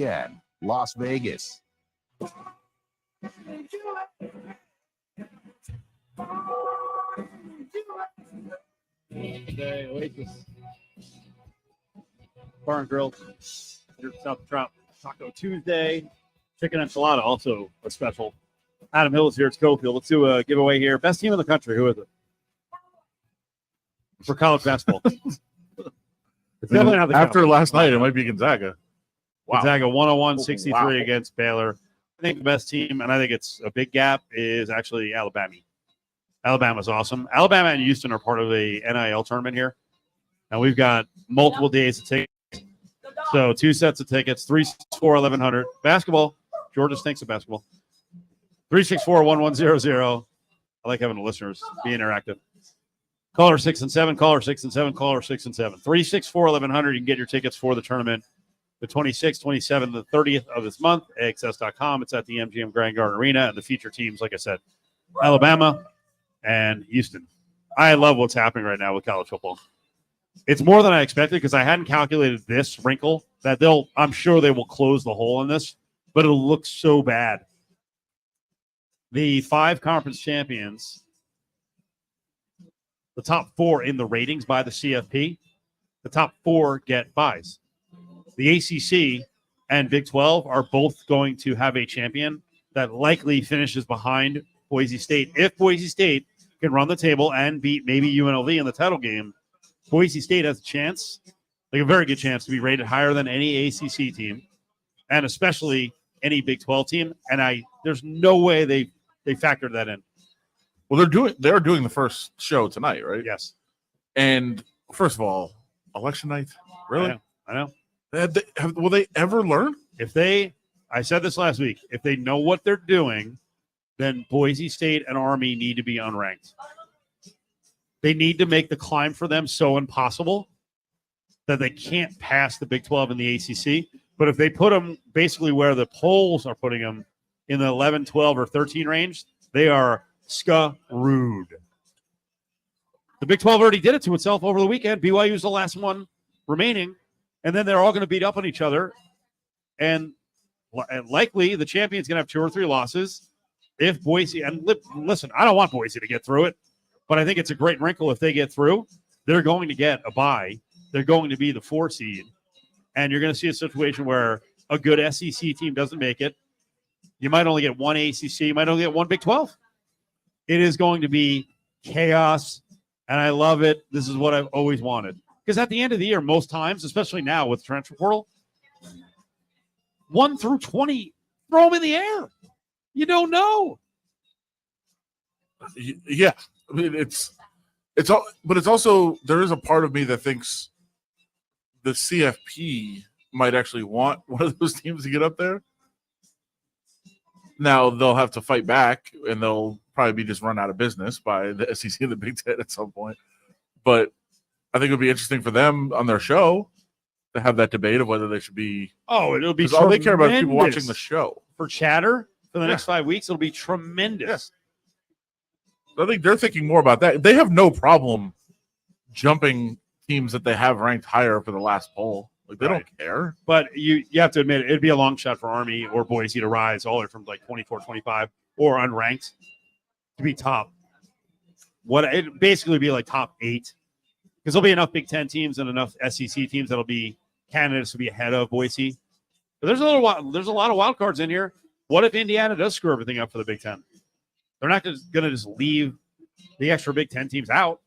ESPN, Las Vegas. Today, Oasis Bar and Grill, here at South Trout. Taco Tuesday, chicken enchilada, also a special. Adam Hill is here. It's Cofield. Let's do a giveaway here. Best team in the country. Who is it? For college basketball. It's definitely not the After Cowboys. last night, it might be Gonzaga. Wow. Gonzaga 101-63 Wow. against Baylor. I think the best team, and I think it's a big gap, is actually Alabama. Alabama's awesome. Alabama and Houston are part of the NIL tournament here. And we've got multiple days to take. So 2 sets of tickets, 364-1100. Basketball. Georgia stinks at basketball. 364-1100. I like having the listeners be interactive. Caller 6 and 7, caller 6 and 7, caller 6 and 7. 364-1100. You can get your tickets for the tournament the 26th, 27th, the 30th of this month. AXS.com. It's at the MGM Grand Garden Arena. And the feature teams, like I said, Alabama and Houston. I love what's happening right now with college football. It's more than I expected because I hadn't calculated this wrinkle that I'm sure they will close the hole in this, but it'll look so bad. The 5 conference champions, the top 4 in the ratings by the CFP, the top 4 get buys. The ACC and Big 12 are both going to have a champion that likely finishes behind Boise State. If Boise State can run the table and beat maybe UNLV in the title game, Boise State has a chance, like a very good chance, to be rated higher than any ACC team, and especially any Big 12 team. And there's no way they factored that in. Well, they're doing the first show tonight, right? Yes. And first of all, election night, really? I know. Will they ever learn? I said this last week, if they know what they're doing, then Boise State and Army need to be unranked. They need to make the climb for them so impossible that they can't pass the Big 12 and the ACC. But if they put them basically where the polls are putting them in the 11, 12, or 13 range, they are screwed. The Big 12 already did it to itself over the weekend. BYU is the last one remaining, and then they're all going to beat up on each other. And likely the champion's going to have 2 or 3 losses. If Boise, and listen, I don't want Boise to get through it, but I think it's a great wrinkle if they get through. They're going to get a bye. They're going to be the 4 seed. And you're going to see a situation where a good SEC team doesn't make it. You might only get 1 ACC. You might only get 1 Big 12. It is going to be chaos, and I love it. This is what I've always wanted. Because at the end of the year, most times, especially now with transfer portal, 1 through 20, throw them in the air. You don't know. Yeah. I mean, it's all, but it's also, there is a part of me that thinks the CFP might actually want one of those teams to get up there. Now they'll have to fight back, and they'll probably be just run out of business by the SEC and the Big Ten at some point. But I think it would be interesting for them on their show to have that debate of whether they should be. Oh, it'll be all they care about is people watching the show. For chatter for the next 5 weeks, it'll be tremendous. I think they're thinking more about that. They have no problem jumping teams that they have ranked higher for the last poll. Like, they don't care. But you have to admit, it'd be a long shot for Army or Boise to rise all the way from like 24, 25 or unranked to be top. It basically be like top 8, because there'll be enough Big Ten teams and enough SEC teams that'll be candidates to be ahead of Boise. But there's a lot of wild cards in here. What if Indiana does screw everything up for the Big Ten? They're not going to just leave the extra Big Ten teams out.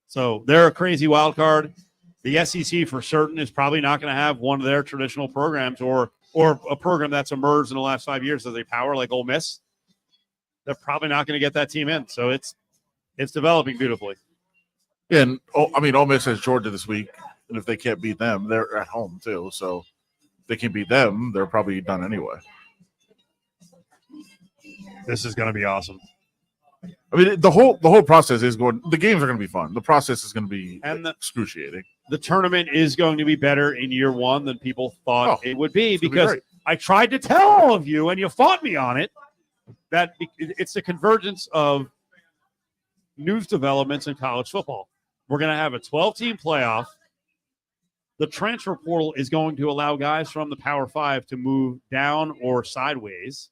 So they're a crazy wild card. The SEC for certain is probably not going to have one of their traditional programs or a program that's emerged in the last 5 years as a power like Ole Miss. They're probably not going to get that team in. So it's developing beautifully. And Ole Miss has Georgia this week, and if they can't beat them, they're at home too. So if they can beat them, they're probably done anyway. This is going to be awesome. I mean, the whole process is going. The games are going to be fun. The process is going to be excruciating. The tournament is going to be better in year 1 than people thought it would be, because I tried to tell all of you, and you fought me on it, that it's the convergence of news developments in college football. We're going to have a 12-team playoff. the transfer portal is going to allow guys from the Power 5 to move down or sideways.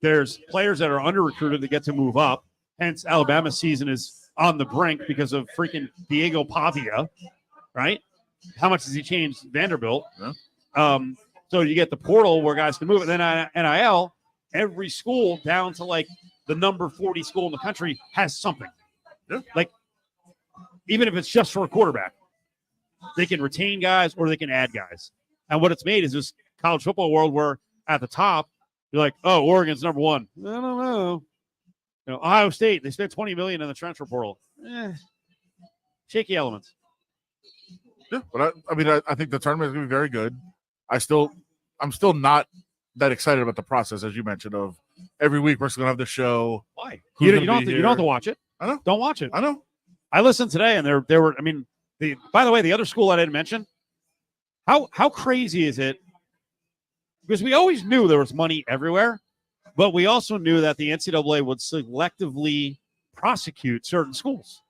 There's players that are under-recruited that get to move up. Hence, Alabama's season is on the brink because of freaking Diego Pavia, right? How much has he changed Vanderbilt? Yeah. So you get the portal where guys can move. And then NIL, every school down to like the number 40 school in the country has something. Yeah. Like, even if it's just for a quarterback, they can retain guys or they can add guys. And what it's made is this college football world where at the top, you're like, oh, Oregon's number one. I don't know. You know, Ohio State, they spent $20 million in the transfer portal. Shaky elements. Yeah, but I think the tournament is going to be very good. I'm still not that excited about the process, as you mentioned, of every week we're still going to have the show. Why? You don't have to watch it. I know. Don't watch it. I know. I listened today, and there were. I mean, by the way, the other school I didn't mention. How crazy is it? Because we always knew there was money everywhere, but we also knew that the NCAA would selectively prosecute certain schools.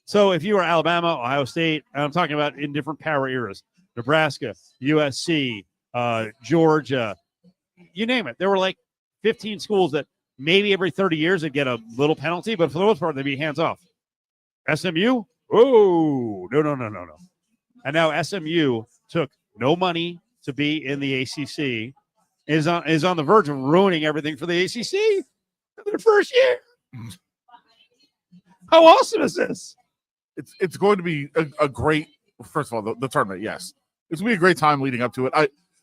So if you were Alabama, Ohio State, and I'm talking about in different power eras, Nebraska, USC, Georgia, you name it. There were like 15 schools that maybe every 30 years they'd get a little penalty, but for the most part, they'd be hands off. SMU? Oh, no. And now SMU took no money to be in the ACC, is on the verge of ruining everything for the ACC in their first year. How awesome is this? It's going to be a great, first of all, the tournament, yes. It's going to be a great time leading up to it.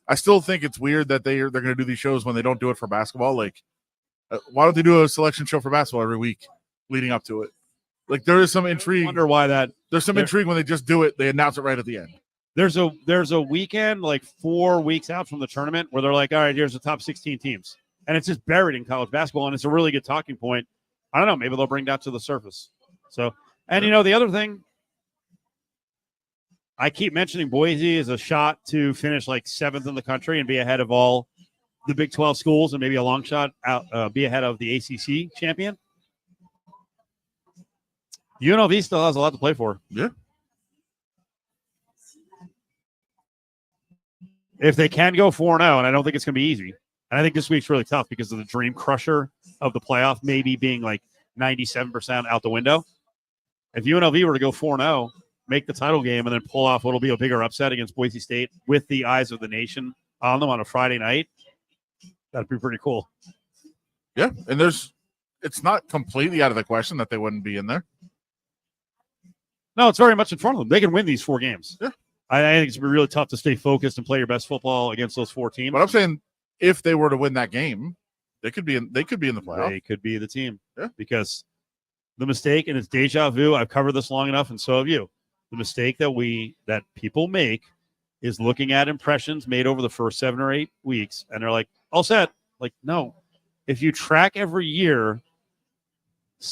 I still think it's weird that they're going to do these shows when they don't do it for basketball. Like, why don't they do a selection show for basketball every week leading up to it? Like, there is some intrigue. I wonder why that. There's some intrigue when they just do it. They announce it right at the end. There's a weekend like 4 weeks out from the tournament where they're like, all right, here's the top 16 teams. And it's just buried in college basketball, and it's a really good talking point. I don't know. Maybe they'll bring that to the surface. So, and you know, the other thing, I keep mentioning Boise is a shot to finish like 7th in the country and be ahead of all the Big 12 schools and maybe a long shot out, be ahead of the ACC champion. UNLV still has a lot to play for. Yeah. If they can go 4-0, and I don't think it's going to be easy. And I think this week's really tough because of the dream crusher of the playoff maybe being like 97% out the window. If UNLV were to go 4-0, make the title game, and then pull off what'll be a bigger upset against Boise State with the eyes of the nation on them on a Friday night, that'd be pretty cool. Yeah, and it's not completely out of the question that they wouldn't be in there. No, it's very much in front of them. They can win these 4 games. Yeah. I think it's going to be really tough to stay focused and play your best football against those 4 teams. But I'm saying if they were to win that game, they could be in the playoff. They could be the team. Yeah. Because the mistake, and it's deja vu, I've covered this long enough, and so have you. The mistake that people make is looking at impressions made over the first 7 or 8 weeks, and they're like, all set. Like, no. If you track every year,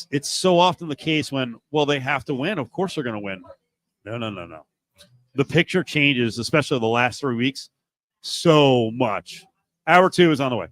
it's so often the case when, well, they have to win. Of course they're going to win. No. The picture changes, especially the last 3 weeks, so much. Hour 2 is on the way.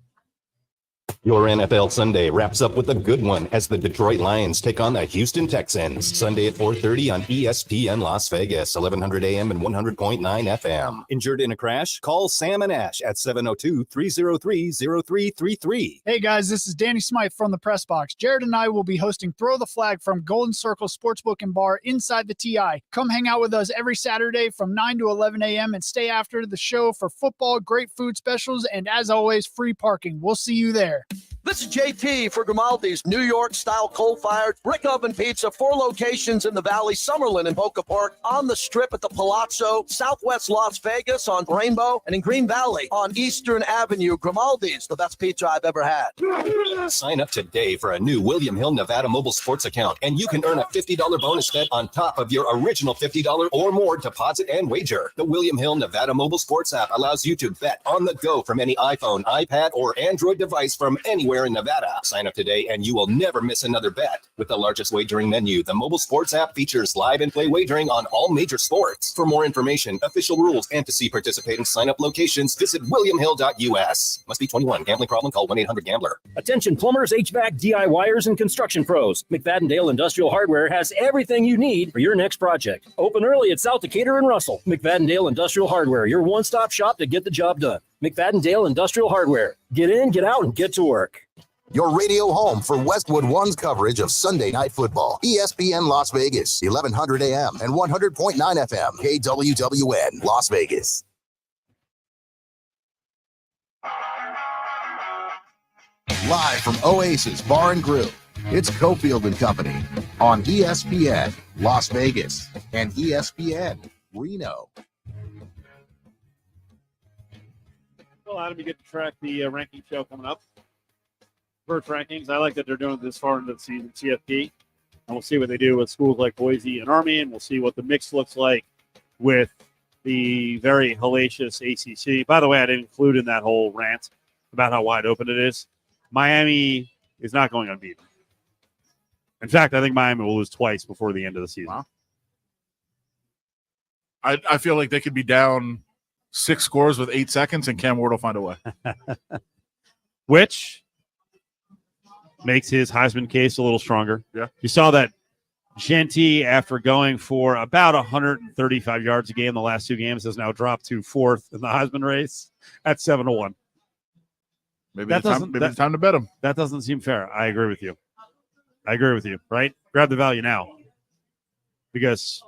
Your NFL Sunday wraps up with a good one as the Detroit Lions take on the Houston Texans. Sunday at 4:30 on ESPN Las Vegas, 1100 AM and 100.9 FM. Injured in a crash? Call Sam and Ash at 702-303-0333. Hey guys, this is Danny Smythe from the Press Box. Jared and I will be hosting Throw the Flag from Golden Circle Sportsbook and Bar inside the TI. Come hang out with us every Saturday from 9 to 11 a.m. and stay after the show for football, great food specials, and as always, free parking. We'll see you there. This is JT for Grimaldi's New York-style coal-fired brick oven pizza. 4 locations in the Valley, Summerlin and Boca Park, on the Strip at the Palazzo, Southwest Las Vegas on Rainbow, and in Green Valley on Eastern Avenue. Grimaldi's, the best pizza I've ever had. Sign up today for a new William Hill Nevada mobile sports account, and you can earn a $50 bonus bet on top of your original $50 or more deposit and wager. The William Hill Nevada mobile sports app allows you to bet on the go from any iPhone, iPad, or Android device from anywhere anywhere in Nevada. Sign up today and you will never miss another bet. With the largest wagering menu, the mobile sports app features live and play wagering on all major sports. For more information, official rules, and to see participating sign-up locations, visit williamhill.us. Must be 21. Gambling problem? Call 1-800-GAMBLER. Attention plumbers, HVAC, DIYers, and construction pros. McFadden-Dale Industrial Hardware has everything you need for your next project. Open early at South Decatur and Russell. McFadden-Dale Industrial Hardware, your one-stop shop to get the job done. McFadden-Dale Industrial Hardware. Get in, get out, and get to work. Your radio home for Westwood One's coverage of Sunday Night Football. ESPN Las Vegas, 1100 AM and 100.9 FM. KWWN, Las Vegas. Live from Oasis Bar and Grill, it's Cofield and Company on ESPN Las Vegas and ESPN Reno. Well, Adam, you get to track the ranking show coming up. First rankings. I like that they're doing it this far into the season, CFP. And we'll see what they do with schools like Boise and Army, and we'll see what the mix looks like with the very hellacious ACC. By the way, I didn't include in that whole rant about how wide open it is. Miami is not going unbeaten. In fact, I think Miami will lose twice before the end of the season. Wow. I feel like they could be down 6 scores with 8 seconds, and Cam Ward will find a way. Which makes his Heisman case a little stronger. Yeah. You saw that Genty, after going for about 135 yards a game the last 2 games, has now dropped to 4th in the Heisman race at 7-1. Maybe it's time to bet him. That doesn't seem fair. I agree with you. Right? Grab the value now. Because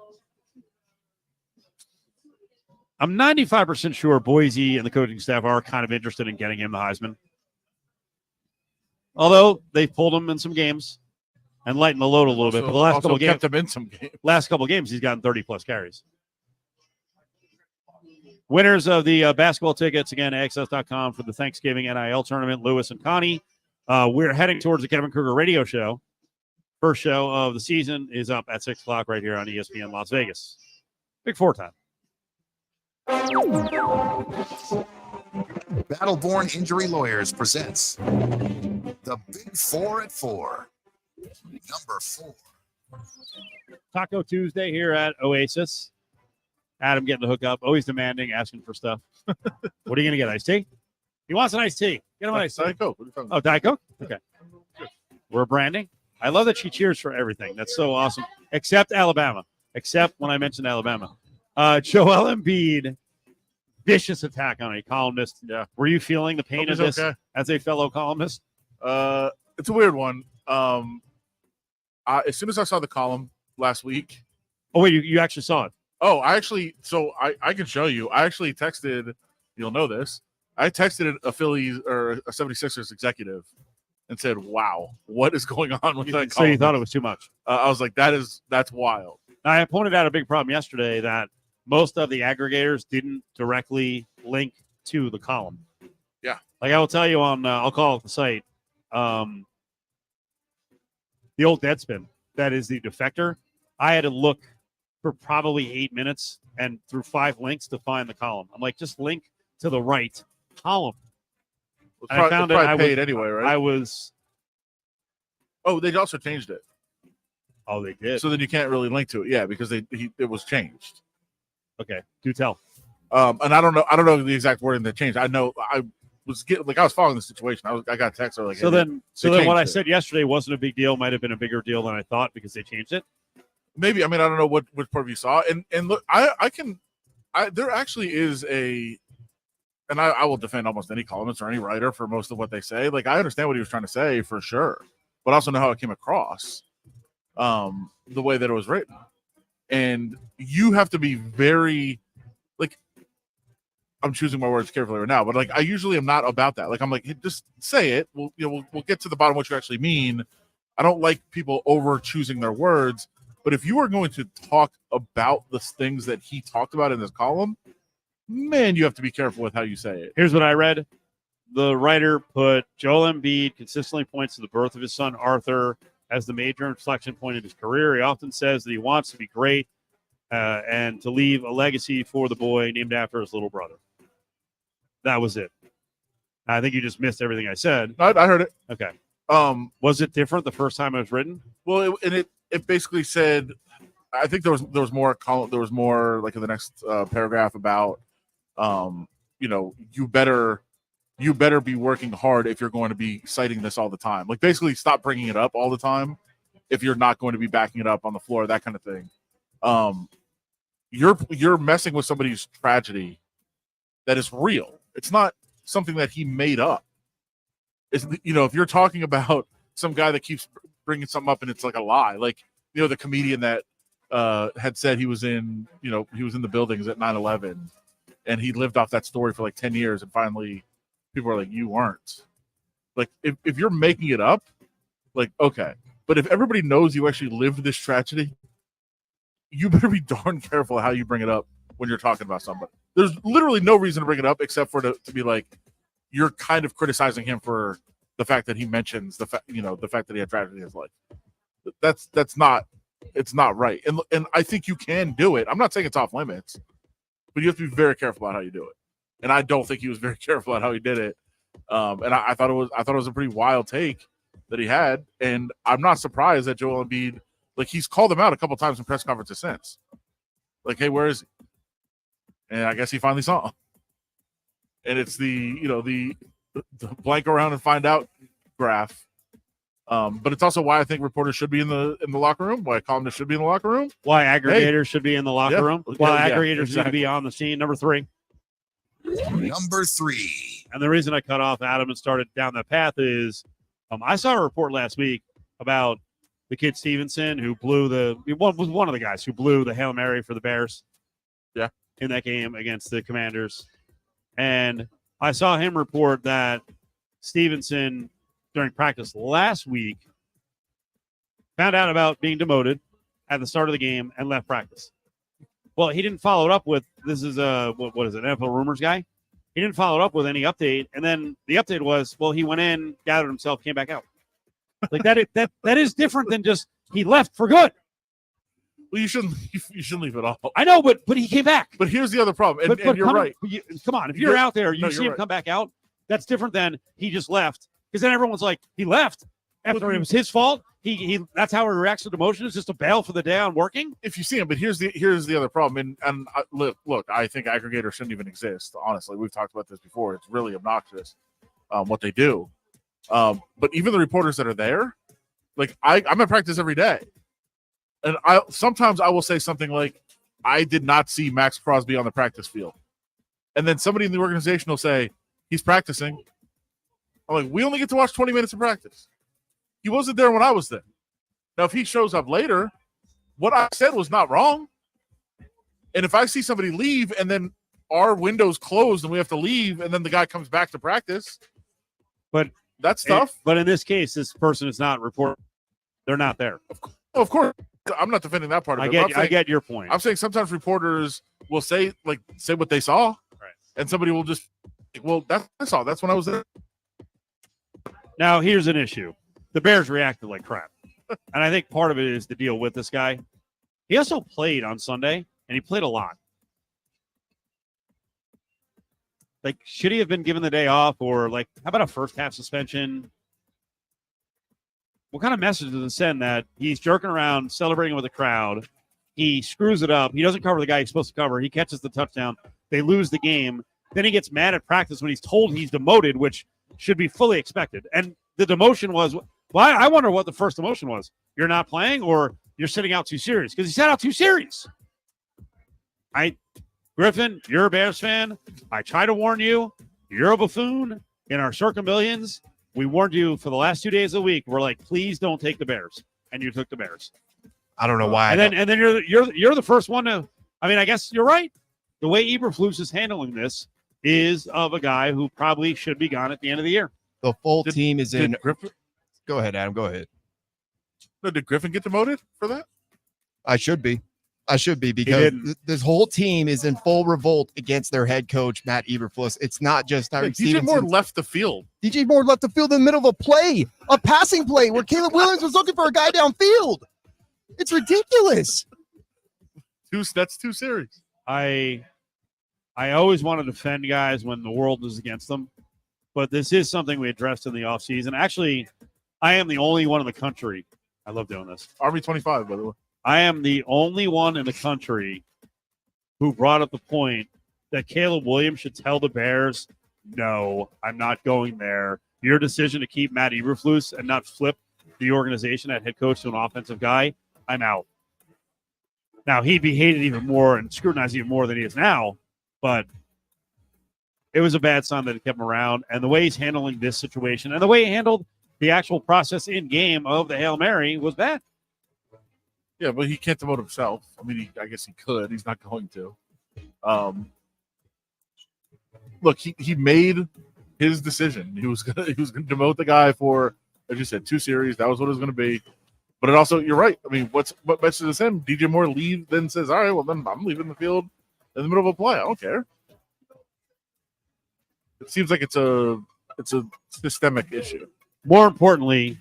I'm 95% sure Boise and the coaching staff are kind of interested in getting him the Heisman. Although they've pulled him in some games and lightened the load a little bit. But the last couple games, kept him in some games. Last couple games, he's gotten 30-plus carries. Winners of the basketball tickets, again, access.com for the Thanksgiving NIL tournament, Lewis and Connie. We're heading towards the Kevin Kruger radio show. First show of the season is up at 6 o'clock right here on ESPN Las Vegas. Big 4 time. Battleborn Injury Lawyers presents the Big 4 at 4. Number 4. Taco Tuesday here at Oasis. Adam getting the hook up, always demanding, asking for stuff. What are you going to get, iced tea? He wants an iced tea. Get him an iced tea. Diet Coke. Oh, Diet Coke? Okay. We're branding. I love that she cheers for everything. That's so awesome. Except Alabama. Except when I mentioned Alabama. Joel Embiid, vicious attack on a columnist. Yeah. Were you feeling the pain of this as a fellow columnist? It's a weird one. As soon as I saw the column last week. Oh, wait, you actually saw it? Oh, I can show you. I actually texted, you'll know this. I texted a Phillies or a 76ers executive and said, wow, what is going on with that column? So you thought it was too much? I was like, that's wild. Now, I pointed out a big problem yesterday that most of the aggregators didn't directly link to the column. Yeah. Like I will tell you on, I'll call it the site, the old Deadspin, that is the defector. I had to look for probably 8 minutes and through 5 links to find the column. I'm like, just link to the right column. I found it. I paid anyway, right? I was. Oh, they also changed it. Oh, they did. So then you can't really link to it, yeah, because it was changed. Okay, do tell. And I don't know the exact wording that changed. I know I was following the situation. I got a text like. So then what I said yesterday wasn't a big deal. Might have been a bigger deal than I thought because they changed it. Maybe. I mean, I don't know which part of you saw. And look, there actually is and I will defend almost any columnist or any writer for most of what they say. Like, I understand what he was trying to say for sure, but I also know how it came across, the way that it was written. And you have to be very, like, I'm choosing my words carefully right now, but like, I usually am not about that. Like, I'm like, hey, just say it. We'll get to the bottom of what you actually mean. I don't like people over choosing their words. But if you are going to talk about the things that he talked about in this column, man, you have to be careful with how you say it. Here's what I read. The writer put, Joel Embiid consistently points to the birth of his son, Arthur, as the major inflection point in his career. He often says that he wants to be great and to leave a legacy for the boy named after his little brother. That was it. I think you just missed everything I said. I heard it. Okay. Was it different the first time it was written? Well, it basically said, I think there was more like in the next paragraph about, you better be working hard if you're going to be citing this all the time. Like basically stop bringing it up all the time if you're not going to be backing it up on the floor, that kind of thing. You're messing with somebody's tragedy that is real. It's not something that he made up. It's, if you're talking about some guy that keeps bringing something up and it's like a lie, like, the comedian that had said he was in the buildings at 9/11 and he lived off that story for like 10 years. And finally people are like, you weren't. Like, if you're making it up, like, okay. But if everybody knows you actually lived this tragedy, you better be darn careful how you bring it up when you're talking about somebody. There's literally no reason to bring it up except for to be like, you're kind of criticizing him for the fact that he mentions the fact that he had tragedy in his life. It's not right. And I think you can do it. I'm not saying it's off limits, but you have to be very careful about how you do it. And I don't think he was very careful about how he did it. And I thought it was a pretty wild take that he had. And I'm not surprised that Joel Embiid, like, he's called him out a couple times in press conferences since. Like, hey, where is he? And I guess he finally saw him. And it's the blank around and find out graph. But it's also why I think reporters should be in the locker room, why columnists should be in the locker room. Why aggregators should be in the locker room. Why aggregators exactly. need to be on the scene. Number 3. Number 3. And the reason I cut off Adam and started down that path is I saw a report last week about the kid Stevenson who was one of the guys who blew the Hail Mary for the Bears. Yeah. In that game against the Commanders. And I saw him report that Stevenson, during practice last week, found out about being demoted at the start of the game and left practice. Well, he didn't follow it up with, this is what is it, NFL Rumors guy? He didn't follow it up with any update. And then the update was, well, he went in, gathered himself, came back out. Like that is different than just he left for good. Well, you shouldn't leave it all. I know, but he came back. But here's the other problem, and you're right. Come on, if you're out there, you see him come back out, that's different than he just left. Because then everyone's like, he left after it was his fault. He that's how he reacts to demotion, is just to bail for the day on working. If you see him, but here's the other problem. And look, I think aggregators shouldn't even exist. Honestly, we've talked about this before. It's really obnoxious what they do. But even the reporters that are there, like I'm at practice every day. And sometimes I will say something like, I did not see Max Crosby on the practice field. And then somebody in the organization will say, he's practicing. I'm like, we only get to watch 20 minutes of practice. He wasn't there when I was there. Now, if he shows up later, what I said was not wrong. And if I see somebody leave and then our window's closed and we have to leave and then the guy comes back to practice, but that's tough. But in this case, this person is not reporting. They're not there. Of course. I'm not defending that part of it. I get your point. I'm saying sometimes reporters will say what they saw, right? And somebody will just, well, that's what I saw. That's when I was there. Now, here's an issue. The Bears reacted like crap. And I think part of it is to deal with this guy. He also played on Sunday, and he played a lot. Like, should he have been given the day off? Or, like, how about a first-half suspension? What kind of message does it send that he's jerking around, celebrating with the crowd? He screws it up. He doesn't cover the guy he's supposed to cover. He catches the touchdown. They lose the game. Then he gets mad at practice when he's told he's demoted, which should be fully expected. And the demotion was, well, I wonder what the first demotion was. You're not playing, or you're sitting out 2 series? Because he sat out 2 series. Griffin, you're a Bears fan. I try to warn you. You're a buffoon. In our circa millions, we warned you for the last 2 days of the week. We're like, please don't take the Bears, and you took the Bears. I don't know why. And then you're the first one to. I mean, I guess you're right. The way Eberflus is handling this is of a guy who probably should be gone at the end of the year. The full team is in. Griffin, go ahead, Adam. Go ahead. No, did Griffin get demoted for that? I should be because this whole team is in full revolt against their head coach, Matt Eberflus. It's not just Tyreek Stevenson. DJ Moore left the field. DJ Moore left the field in the middle of a play, a passing play where Caleb Williams was looking for a guy downfield. It's ridiculous. That's 2 series. I always want to defend guys when the world is against them. but this is something we addressed in the offseason. Actually, I am the only one in the country. I love doing this. Army 25, by the way. I am the only one in the country who brought up the point that Caleb Williams should tell the Bears, no, I'm not going there. Your decision to keep Matt Eberflus and not flip the organization at head coach to an offensive guy, I'm out. Now, he'd be hated even more and scrutinized even more than he is now, but it was a bad sign that it kept him around. And the way he's handling this situation and the way he handled the actual process in game of the Hail Mary was bad. Yeah, but he can't demote himself. I mean, I guess he could. He's not going to. Look, he made his decision. He was gonna demote the guy for, as you said, 2 series. That was what it was going to be. But it also, you're right. I mean, what messes him? DJ Moore then says, all right, well, then I'm leaving the field in the middle of a play. I don't care. It seems like it's a systemic issue. More importantly,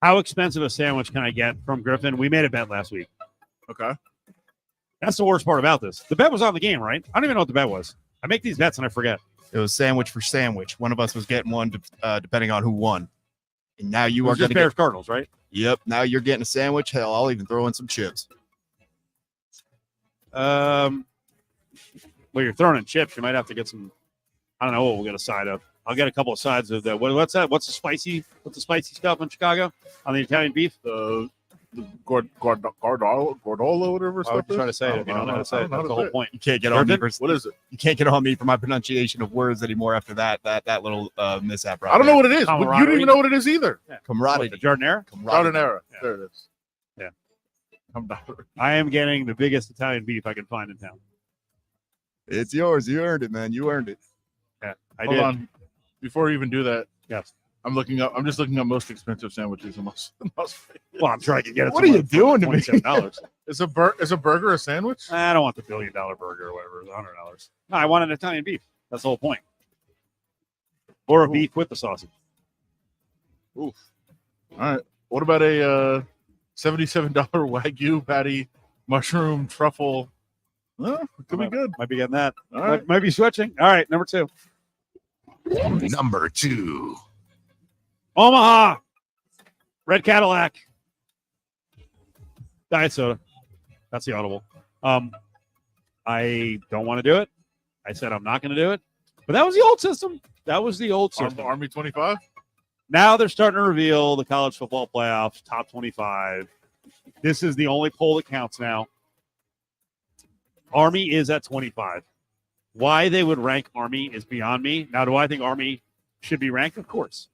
how expensive a sandwich can I get from Griffin? We made a bet last week. Okay. That's the worst part about this. The bet was on the game, right? I don't even know what the bet was. I make these bets and I forget. It was sandwich for sandwich. One of us was getting one depending on who won. And now you are just going to Bears Cardinals, right? Yep. Now you're getting a sandwich. Hell, I'll even throw in some chips. Well, you're throwing in chips. You might have to get some. I don't know what we'll get a side of. I'll get a couple of sides of that. What's that? What's the spicy stuff in Chicago on the Italian beef? The Gordolo, whatever. I would try to say it if you don't know how to say it. That's the whole point. You can't get on me for what is it? You can't get on me for my pronunciation of words anymore after that little mishap. Right I don't there. know what it is. You don't even know what it is either. Yeah. Camaraderie. The Jardinera? Jardinera. Yeah. There it is. Yeah. I am getting the biggest Italian beef I can find in town. It's yours. You earned it, man. You earned it. Yeah, I Hold did. on. Before you even do that, yes. I'm just looking up most expensive sandwiches in Las Vegas. Well, I'm trying to get it. What are you doing to me? $27. Is a burger a sandwich? I don't want the $1 billion burger or whatever. $100. No, I want an Italian beef. That's the whole point. Or a beef with the sausage. Oof. All right. What about a $77 Wagyu patty, mushroom, truffle? Well, it could be good. Might be getting that. All right. Might be switching. All right, number 2. Number 2. Omaha. Red Cadillac. Diet soda. That's the audible. I don't want to do it. I said I'm not going to do it. But that was the old system. That was the old system. Army 25? Now they're starting to reveal the college football playoffs, top 25. This is the only poll that counts now. Army is at 25. Why they would rank Army is beyond me. Now, do I think Army should be ranked? Of course.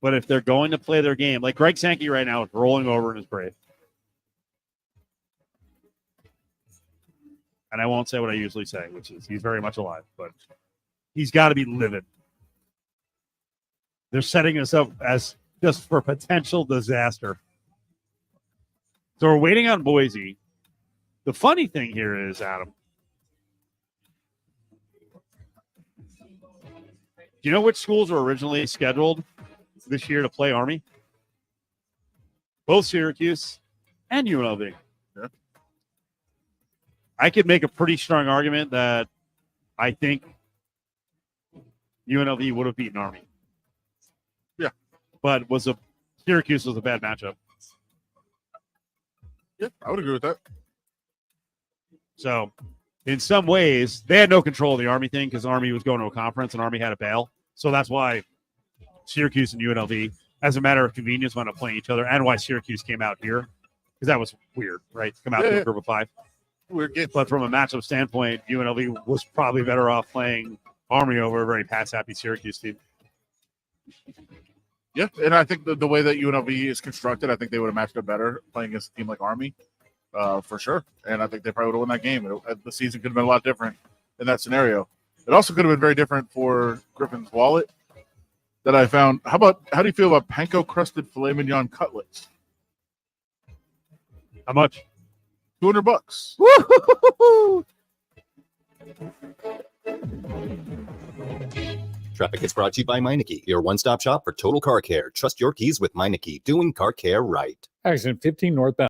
But if they're going to play their game, like Greg Sankey right now is rolling over in his grave. And I won't say what I usually say, which is he's very much alive, but he's got to be livid. They're setting us up as just for potential disaster. So we're waiting on Boise. The funny thing here is, Adam, do you know which schools were originally scheduled this year to play Army? Both Syracuse and UNLV. Yeah. I could make a pretty strong argument that I think UNLV would have beaten Army. Yeah. But Syracuse was a bad matchup. Yeah, I would agree with that. So, in some ways, they had no control of the Army thing because Army was going to a conference and Army had a bail. So that's why Syracuse and UNLV, as a matter of convenience, wound up playing each other, and why Syracuse came out here because that was weird, right? To come out to a group of 5. Weird game. But from a matchup standpoint, UNLV was probably better off playing Army over a very pass-happy Syracuse team. Yeah, and I think the way that UNLV is constructed, I think they would have matched up better playing against a team like Army. For sure. And I think they probably would have won that game. The season could have been a lot different in that scenario. It also could have been very different for Griffin's wallet that I found. How do you feel about panko-crusted filet mignon cutlets? How much? $200. Woo-hoo-hoo-hoo-hoo! Traffic is brought to you by Meineke, your one-stop shop for total car care. Trust your keys with Meineke, doing car care right. Accident 15 northbound.